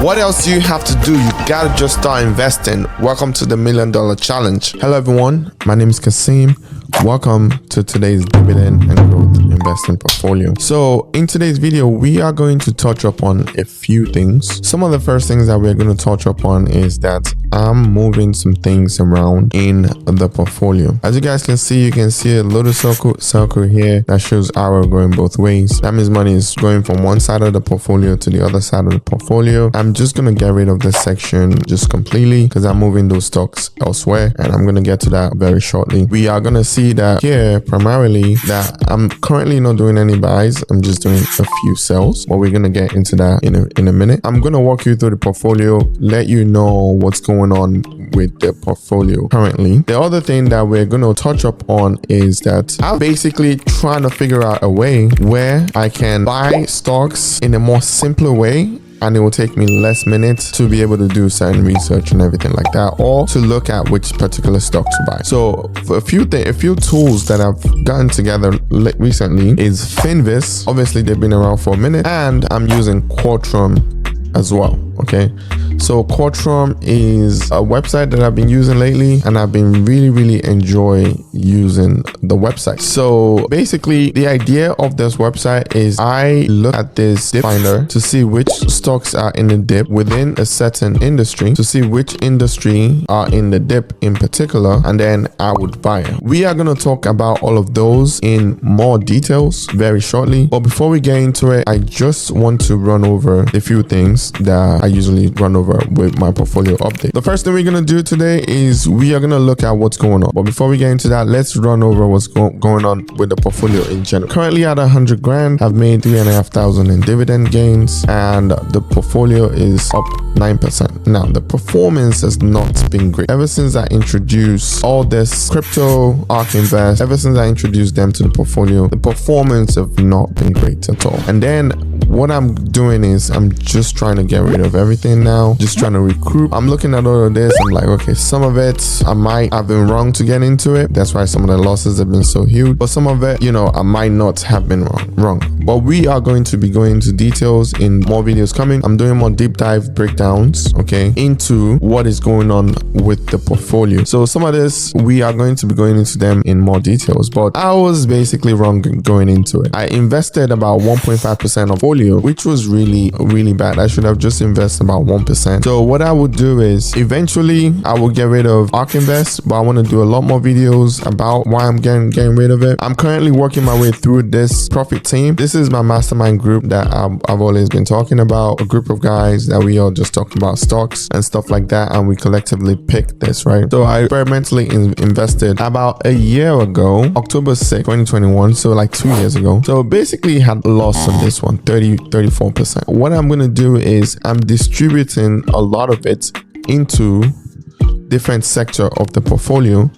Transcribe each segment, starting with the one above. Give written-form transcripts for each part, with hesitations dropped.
What else do you have to do? You gotta just start investing. Welcome to the $1 Million Challenge. Hello everyone, my name is Kasim. Welcome to today's dividend and growth investing portfolio. So in today's video, we are going to touch upon a few things. Some of the first things that we're going to touch upon is that I'm moving some things around in the portfolio. As you guys can see, you can see a little circle here that shows arrow going both ways. That means money is going from one side of the portfolio to the other side of the portfolio. I'm just going to get rid of this section just completely because I'm moving those stocks elsewhere, and I'm going to get to that very shortly. We are going to see that here primarily that I'm currently not doing any buys. I'm just doing a few sells, but we're going to get into that in a minute. I'm going to walk you through the portfolio, let you know what's going on with the portfolio currently. The other thing that we're going to touch up on is that I'm basically trying to figure out a way where I can buy stocks in a more simpler way, and it will take me less minutes to be able to do certain research and everything like that, or to look at which particular stock to buy. So a few tools that I've gotten together recently is FINVIS. Obviously they've been around for a minute, and I'm using Qurum as well. Okay, so Qurum is a website that I've been using lately, and I've been really enjoy using the website. So basically the idea of this website is I look at this dip finder to see which stocks are in the dip within a certain industry, to see which industry are in the dip in particular, and then I would buy it. We are going to talk about all of those in more details very shortly, but before we get into it, I just want to run over a few things that I usually run over with my portfolio update. The first thing we're going to do today is we are going to look at what's going on. But before we get into that, let's run over what's going on with the portfolio in general. Currently at 100 grand, I've made 3,500 in dividend gains, and the portfolio is up 9%. Now, the performance has not been great. Ever since I introduced all this crypto, ARK Invest, ever since I introduced them to the portfolio, the performance have not been great at all. And then what I'm doing is I'm just trying to get rid of everything now, just trying to recruit. I'm looking at all of this. I'm like, okay, some of it I might have been wrong to get into it. That's why some of the losses have been so huge. But some of it, you know, I might not have been wrong. But we are going to be going into details in more videos coming. I'm doing more deep dive breakdowns, okay, into what is going on with the portfolio. So some of this, we are going to be going into them in more details. But I was basically wrong going into it. I invested about 1.5% of portfolio, which was really bad. I should have just invested about 1%. So what I would do is eventually I will get rid of ARK Invest, but I want to do a lot more videos about why I'm getting rid of it. I'm currently working my way through this profit team. This is my mastermind group that I've always been talking about, a group of guys that we all just talk about stocks and stuff like that, and we collectively pick this, right? So I experimentally invested about a year ago, October 6th, 2021, so like 2 years ago. So basically had a loss on this one, 34%. What I'm going to do is I'm distributing a lot of it into different sector of the portfolio,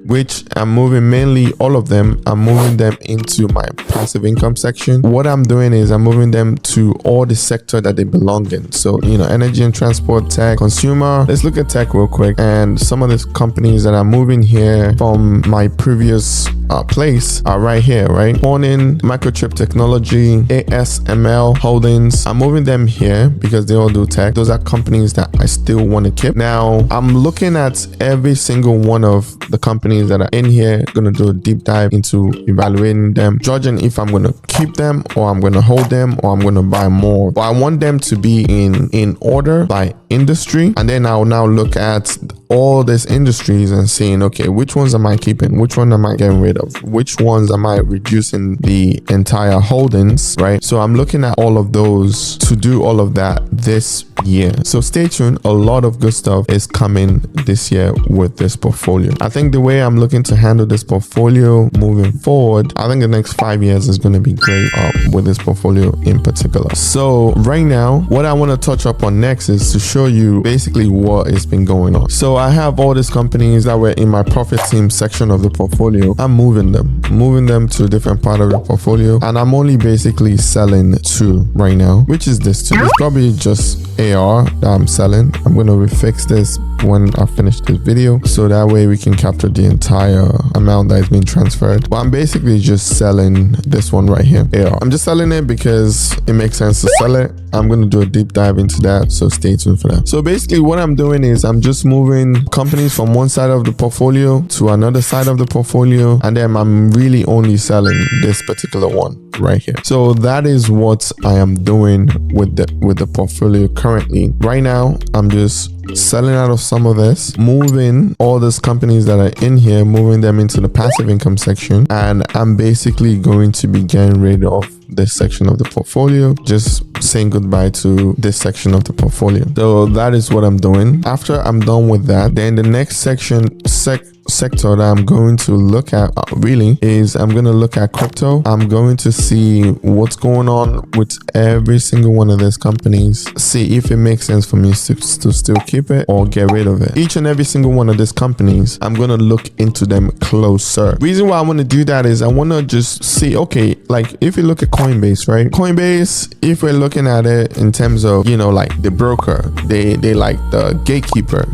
which I'm moving mainly all of them. I'm moving them into my passive income section. What I'm doing is I'm moving them to all the sector that they belong in. So, you know, energy and transport, tech, consumer. Let's look at tech real quick. And some of the companies that I'm moving here from my previous place are right here, right? Morning, Microchip Technology, ASML Holdings. I'm moving them here because they all do tech. Those are companies that I still want to keep. Now, I'm looking at every single one of the companies that are in here, gonna do a deep dive into evaluating them, judging if I'm gonna keep them or I'm gonna hold them or I'm gonna buy more. But I want them to be in order by industry, and then I'll now look at all these industries and seeing, okay, which ones am I keeping, which one am I getting rid of, which ones am I reducing the entire holdings, right? So I'm looking at all of those to do all of that this year. So stay tuned. A lot of good stuff is coming this year with this portfolio. I think the way I'm looking to handle this portfolio moving forward, I think the next 5 years is going to be great with this portfolio in particular. So right now, what I want to touch up on next is to show you basically what has been going on. So I have all these companies that were in my profit team section of the portfolio. I'm moving them to a different part of the portfolio, and I'm only basically selling two right now, which is this two. It's probably just AR that I'm selling. I'm going to refix this when I finish this video, so that way we can capture the entire amount that is being transferred. But I'm basically just selling this one right here, AR. I'm just selling it because it makes sense to sell it. I'm going to do a deep dive into that, so stay tuned for that. So basically what I'm doing is I'm just moving companies from one side of the portfolio to another side of the portfolio, and then I'm really only selling this particular one right here. So that is what I am doing with the portfolio currently. Right now I'm just selling out of some of this, moving all these companies that are in here, moving them into the passive income section, and I'm basically going to be getting rid of this section of the portfolio, just saying goodbye to this section of the portfolio. So that is what I'm doing. After I'm done with that, then the next sector that I'm going to look at really is I'm going to look at crypto. I'm going to see what's going on with every single one of these companies, see if it makes sense for me to still keep it or get rid of it. Each and every single one of these companies, I'm going to look into them closer. Reason why I want to do that is I want to just see, okay, like if you look at Coinbase, right? Coinbase, if we're looking at it in terms of, you know, like the broker, they like the gatekeeper.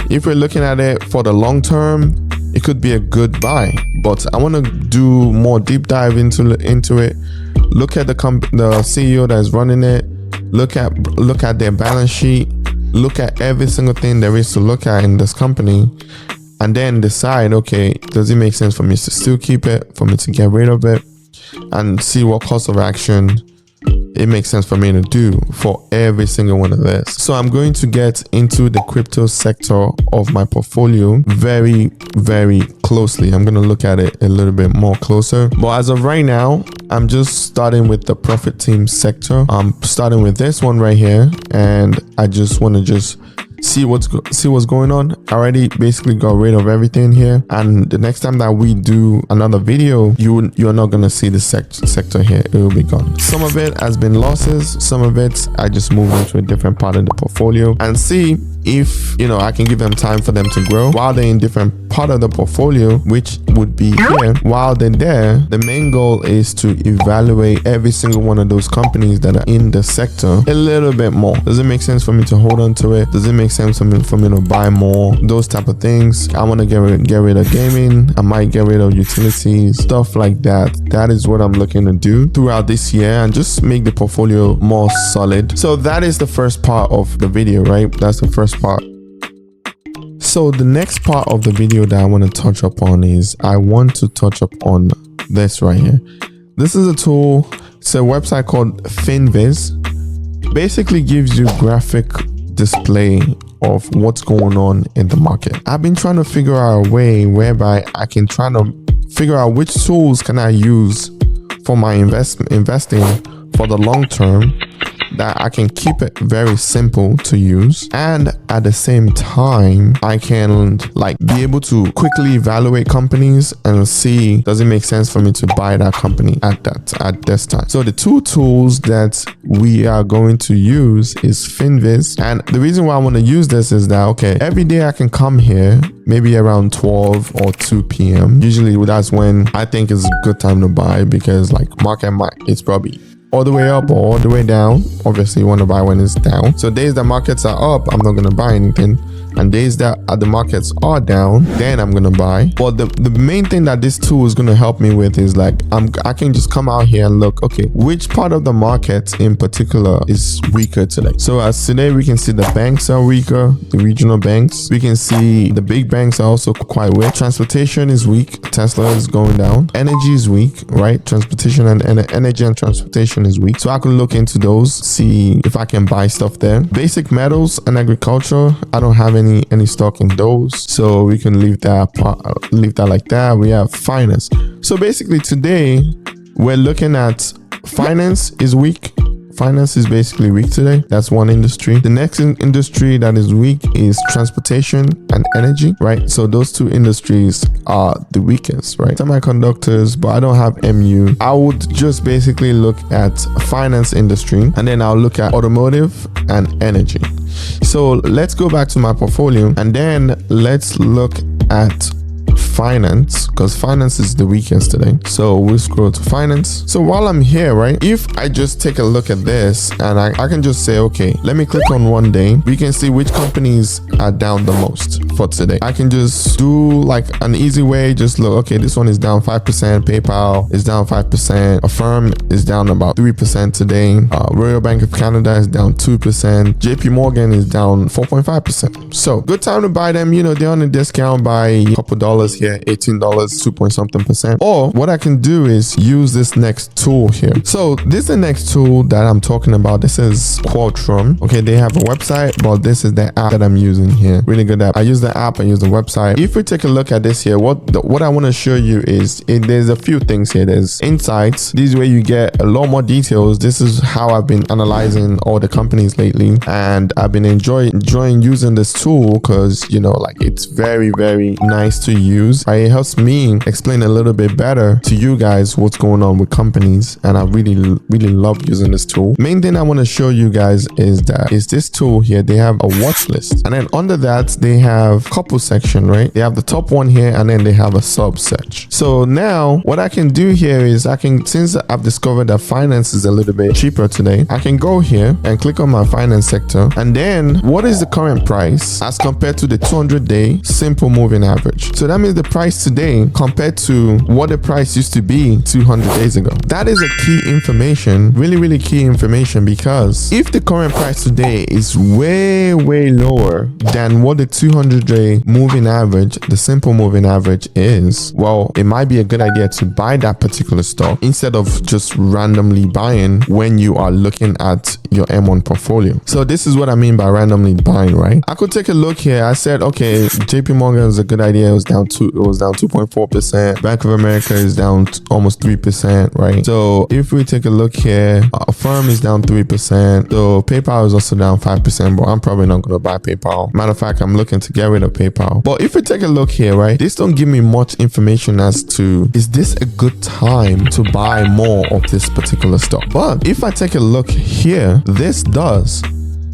If we're looking at it for the long term, it could be a good buy, but I want to do more deep dive into it. Look at the CEO that is running it. Look at their balance sheet. Look at every single thing there is to look at in this company, and then decide, okay, does it make sense for me to still keep it, for me to get rid of it, and see what course of action it makes sense for me to do for every single one of this. So I'm going to get into the crypto sector of my portfolio very, very closely. I'm going to look at it a little bit more closer. But as of right now, I'm just starting with the profit team sector. I'm starting with this one right here, and I just want to see what's going on. I already basically got rid of everything here, and the next time that we do another video, you're not gonna see the sector here. It will be gone. Some of it has been losses, some of it I just moved into a different part of the portfolio and see if, you know, I can give them time for them to grow while they're in different part of the portfolio, which would be here. While they're there, the main goal is to evaluate every single one of those companies that are in the sector a little bit more. Does it make sense for me to hold on to it? Does it make sense for me to buy more? Those type of things. I want to get rid of gaming. I might get rid of utilities, stuff like that. That is what I'm looking to do throughout this year and just make the portfolio more solid. So that is the first part of the video, right? That's the first part. So the next part of the video that I want to touch upon is I want to touch upon this right here. This is a tool. It's a website called FINVIS. Basically gives you graphic display of what's going on in the market. I've been trying to figure out a way whereby I can try to figure out which tools can I use for my investing for the long term, that I can keep it very simple to use, and at the same time I can like be able to quickly evaluate companies and see, does it make sense for me to buy that company at this time. So the two tools that we are going to use is FINVIS, and the reason why I want to use this is that, okay, every day I can come here maybe around 12 or 2 p.m. Usually that's when I think is a good time to buy, because like it's probably all the way up or all the way down. Obviously you want to buy when it's down. So days that markets are up, I'm not going to buy anything, and days that the markets are down, then I'm going to buy. But the main thing that this tool is going to help me with is like I can just come out here and look, okay, which part of the market in particular is weaker today. So as today we can see the banks are weaker, the regional banks. We can see the big banks are also quite weak. Transportation is weak. Tesla is going down. Energy is weak, right? Transportation and energy and transportation is weak. So I can look into those, see if I can buy stuff there. Basic metals and agriculture, I don't have any stock in those, so we can leave that like that. We have finance. So basically today we're looking at finance is weak. Finance is basically weak today. That's one industry. The next industry that is weak is transportation and energy, right? So those two industries are the weakest, right? Semiconductors, but I don't have MU. I would just basically look at finance industry, and then I'll look at automotive and energy. So let's go back to my portfolio, and then let's look at finance because finance is the weakest today. So we'll scroll to finance. So while I'm here, right, if I just take a look at this and I can just say, okay, let me click on one day, we can see which companies are down the most for today. I can just do like an easy way, just look, okay, this one is down 5%, PayPal is down 5%, Affirm is down about 3% today, Royal Bank of Canada is down 2%, JP Morgan is down 4.5%. So good time to buy them. You know, they're on a discount by a couple dollars here, $18, 2 point something percent. Or what I can do is use this next tool here. So this is the next tool that I'm talking about. This is Qurum. Okay, they have a website, but this is the app that I'm using here. Really good app. I use the app, I use the website. If we take a look at this here, what I want to show you is there's a few things here. There's insights. This is where you get a lot more details. This is how I've been analyzing all the companies lately, and I've been enjoying using this tool because, you know, like it's very, very nice to use. It helps me explain a little bit better to you guys what's going on with companies, and I really love using this tool. Main thing I want to show you guys is this tool here. They have a watch list, and then under that they have couple section, right? They have the top one here, and then they have a sub search. So now what I can do here is since I've discovered that finance is a little bit cheaper today, I can go here and click on my finance sector, and then what is the current price as compared to the 200-day simple moving average. So that means the price today compared to what the price used to be 200 days ago. That is a key information, really key information, because if the current price today is way lower than what the 200-day moving average, the simple moving average is, well, it might be a good idea to buy that particular stock instead of just randomly buying when you are looking at your M1 portfolio. So this is what I mean by randomly buying, right? I could take a look here. I said, okay, JP Morgan is a good idea. It was down 2.4%. Bank of America is down almost 3%, right? So if we take a look here, Affirm is down 3%. So PayPal is also down 5%, but I'm probably not going to buy PayPal. Matter of fact, I'm looking to get rid of PayPal. But if we take a look here, right, this don't give me much information as to, is this a good time to buy more of this particular stock? But if I take a look here, this does,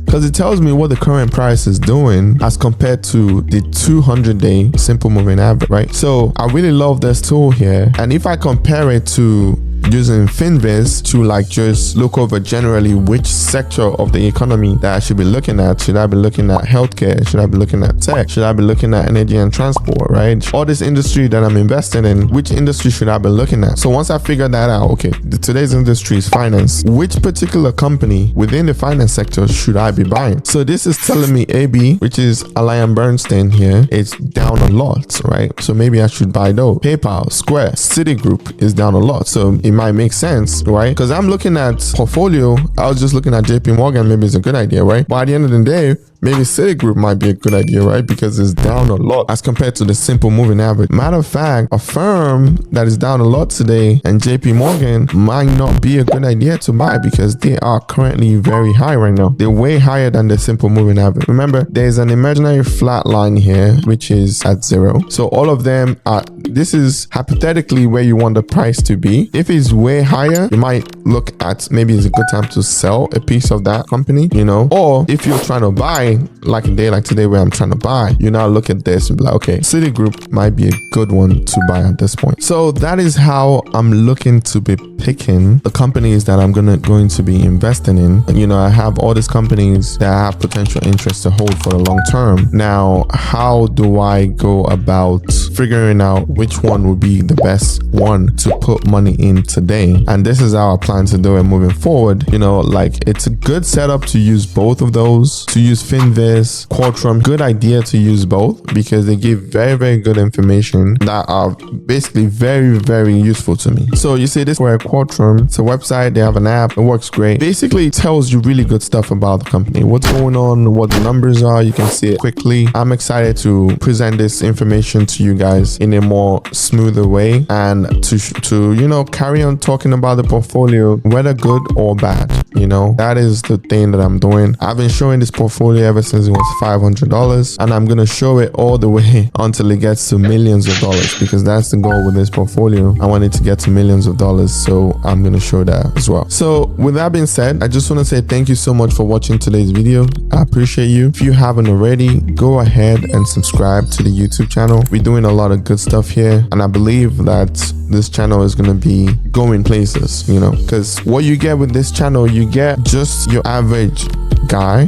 because it tells me what the current price is doing as compared to the 200-day simple moving average, right? So I really love this tool here. And if I compare it to using FINVIS to like just look over generally which sector of the economy that I should be looking at. Should I be looking at healthcare? Should I be looking at tech? Should I be looking at energy and transport, right? All this industry that I'm investing in, which industry should I be looking at? So once I figure that out, okay, today's industry is finance. Which particular company within the finance sector should I be buying? So this is telling me AB, which is Alliance Bernstein here, it's down a lot, right? So maybe I should buy those. PayPal, Square, Citigroup is down a lot. So it might make sense, right? Because I'm looking at portfolio, I was just looking at JP Morgan, maybe it's a good idea, right? But at the end of the day, maybe Citigroup might be a good idea, right? Because it's down a lot as compared to the simple moving average. Matter of fact, a firm that is down a lot today and JP Morgan might not be a good idea to buy because they are currently very high right now. They're way higher than the simple moving average. Remember, there's an imaginary flat line here, which is at 0. So all of them are, this is hypothetically where you want the price to be. If it's way higher, you might look at maybe it's a good time to sell a piece of that company, you know, or if you're trying to buy, like a day like today where I'm trying to buy, you now look at this and be like, okay, Citigroup might be a good one to buy at this point. So that is how I'm looking to be picking the companies that I'm going to be investing in. You know, I have all these companies that I have potential interest to hold for the long term. Now, how do I go about figuring out which one would be the best one to put money in today? And this is how I plan to do it moving forward. You know, like it's a good setup to use both of those, to use FINVIS, QUALTRIM. Good idea to use both because they give very good information that are basically very useful to me. So you see this where QUALTRIM, it's a website, they have an app, it works great. Basically it tells you really good stuff about the company, what's going on, what the numbers are, you can see it quickly. I'm excited to present this information to you guys in a more smoother way and to you know, carry on talking about the portfolio, whether good or bad. You know, that is the thing that I'm doing. I've been showing this portfolio ever since it was $500, and I'm gonna show it all the way until it gets to millions of dollars, because that's the goal with this portfolio. I want it to get to millions of dollars, so I'm gonna show that as well. So with that being said, I just want to say thank you so much for watching today's video. I appreciate you. If you haven't already, go ahead and subscribe to the YouTube channel. We're doing a lot of good stuff here, and I believe that this channel is going to be going places, you know, because what you get with this channel, you get just your average guy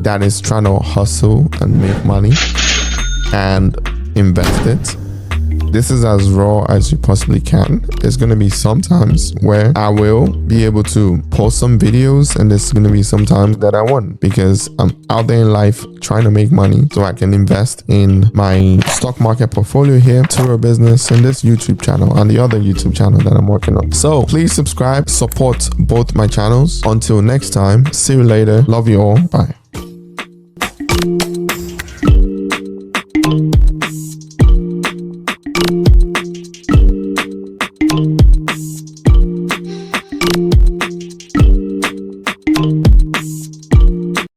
that is trying to hustle and make money and invest it. This is as raw as you possibly can. There's going to be some times where I will be able to post some videos, and there's going to be some times that I won't, because I'm out there in life trying to make money so I can invest in my stock market portfolio here, tour business, and this YouTube channel and the other YouTube channel that I'm working on. So please subscribe, support both my channels. Until next time, see you later. Love you all. Bye. Thank you.